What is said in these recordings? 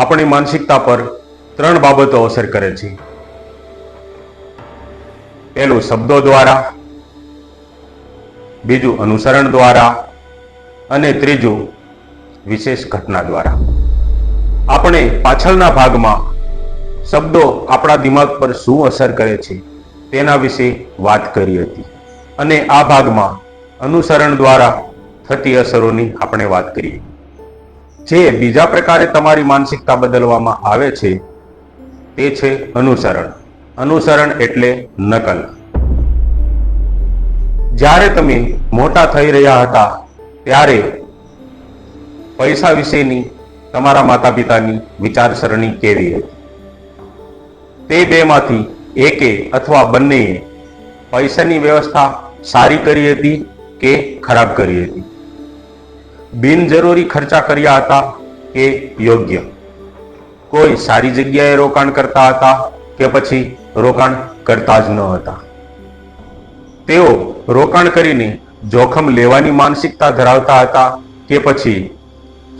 આપણી માનસિકતા પર ત્રણ બાબતો અસર કરે છે. પહેલું શબ્દો દ્વારા, બીજું અનુસરણ દ્વારા અને ત્રીજું વિશેષ ઘટના દ્વારા. આપણે પાછળના ભાગમાં શબ્દો આપણા દિમાગ પર શું અસર કરે છે તેના વિશે વાત કરી હતી અને આ ભાગમાં અનુસરણ દ્વારા થતી અસરોની આપણે વાત કરી. જે બીજા પ્રકારે તમારી માનસિકતા બદલવામાં આવે છે તે છે અનુસરણ. અનુસરણ એટલે નકલ. જ્યારે તમે મોટા થઈ રહ્યા હતા ત્યારે પૈસા વિશેની તમારા માતા પિતાની વિચારસરણી કેવી હતી? તે બેમાંથી એકે અથવા બંનેએ પૈસાની વ્યવસ્થા સારી કરી હતી કે ખરાબ કરી હતી? બિનજરૂરી ખર્ચા કર્યા હતા કે યોગ્ય? કોઈ સારી જગ્યાએ રોકાણ કરતા હતા કે પછી રોકાણ કરતા જ ન હતા? તેઓ રોકાણ કરીને જોખમ લેવાની માનસિકતા ધરાવતા હતા કે પછી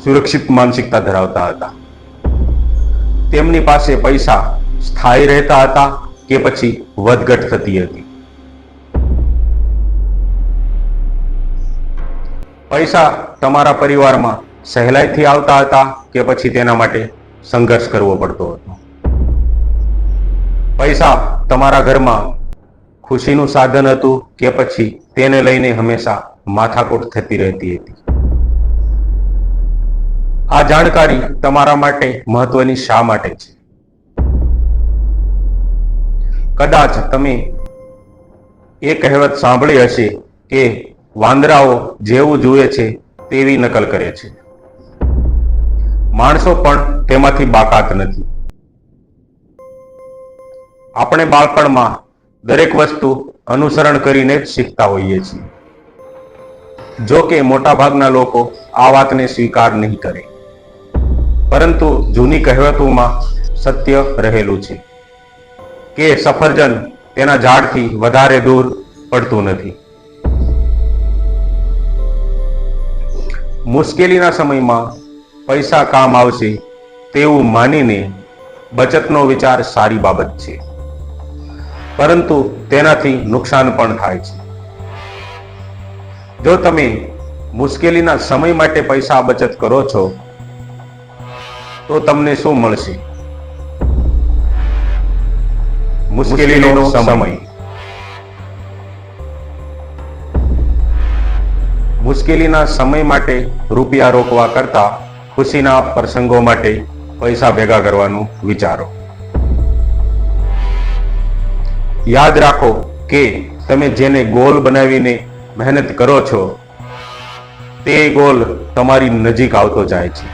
સુરક્ષિત માનસિકતા ધરાવતા હતા? તેમની પાસે પૈસા સ્થાયી રહેતા હતા કે પછી વધઘટ થતી હતી? પૈસા તમારા પરિવારમાં સહેલાઈથી આવતા હતા કે પછી તેના માટે સંઘર્ષ કરવો પડતો હતો? પૈસા તમારા ઘરમાં ખુશીનું સાધન હતું કે પછી તેને લઈને હંમેશા માથાકૂટ થતી રહેતી હતી? આ જાણકારી તમારા માટે મહત્વની શા માટે છે? કદાચ તમે એ કહેવત સાંભળી હશે કે વાંદરાઓ જેવું જુએ છે તેવી નકલ કરે છે. માણસો પણ તેમાંથી બાકાત નથી. આપણે બાળપણમાં દરેક વસ્તુ અનુસરણ કરીને જ શીખતા હોઈએ છીએ. જો કે મોટાભાગના લોકો આ વાતને સ્વીકાર નહીં કરે, પરંતુ જૂની કહેવતોમાં સત્ય રહેલું છે કે સફરજન તેના ઝાડથી વધારે દૂર પડતું નથી. મુશ્કેલીના સમયમાં પૈસા કામ આવશે તેવું માનીને બચતનો વિચાર સારી બાબત છે, પરંતુ તેનાથી નુકસાન પણ થાય છે. જો તમે મુશ્કેલીના સમય માટે પૈસા બચત કરો છો તો તમને શું મળશે? મુશ્કેલીનો સમય. મુશ્કેલીના સમય માટે રૂપિયા રોકવા કરતા ખુશીના પ્રસંગો માટે પૈસા ભેગા કરવાનું વિચારો. યાદ રાખો કે તમે જેને ગોલ બનાવીને મહેનત કરો છો તે ગોલ તમારી નજીક આવતો જાય છે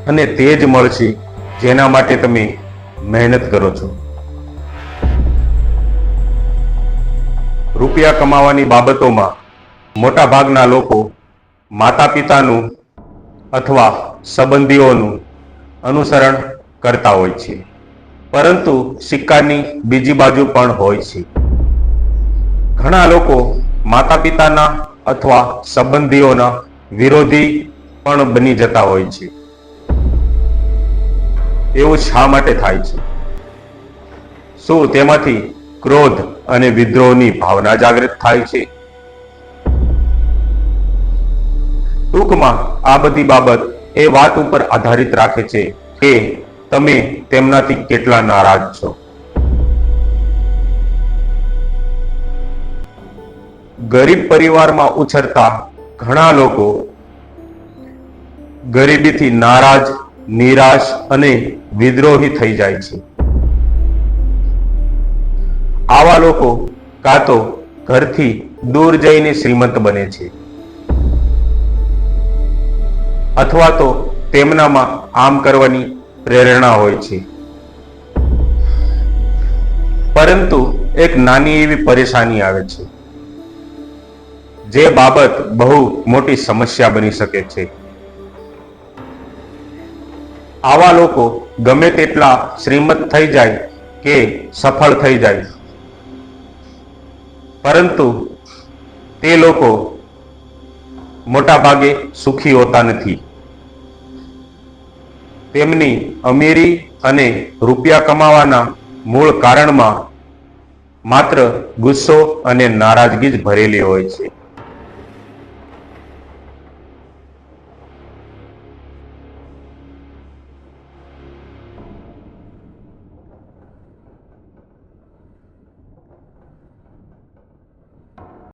અને તે જ મળશે જેના માટે તમે મહેનત કરો છો. રૂપિયા કમાવાની બાબતોમાં મોટા ભાગના લોકો માતા પિતાનું અથવા સંબંધીઓનું અનુસરણ કરતા હોય છે, પરંતુ સિક્કાની બીજી બાજુ પણ હોય છે. ઘણા લોકો માતા પિતાના અથવા સંબંધીઓના વિરોધી પણ બની જતા હોય છે. એવું શા માટે થાય છે? શું તેમાંથી ક્રોધ અને વિદ્રોહની ભાવના જાગૃત થાય છે? ટૂંકમાં આ બધી બાબત એ વાત ઉપર આધારિત રાખે છે કે તમે તેમનાથી કેટલા નારાજ છો. ગરીબ પરિવારમાં ઉછરતા ઘણા લોકો ગરીબીથી નારાજ, નિરાશ અને વિદ્રોહી થઈ જાય છે. આવા લોકો કાં તો ઘરથી દૂર જઈને શ્રીમંત બને છે અથવા તો તેમનામાં આમ કરવાની પ્રેરણા હોય છે. પરંતુ એક નાની એવી પરેશાની આવે છે જે બાબત બહુ મોટી સમસ્યા બની શકે છે. આવા લોકો ગમે તેટલા શ્રીમંત થઈ જાય કે સફળ થઈ જાય, પરંતુ તે લોકો મોટા ભાગે સુખી હોતા નથી. તેમની અમીરી અને રૂપિયા કમાવાના મૂળ કારણમાં માત્ર ગુસ્સો અને નારાજગી જ ભરેલી હોય છે.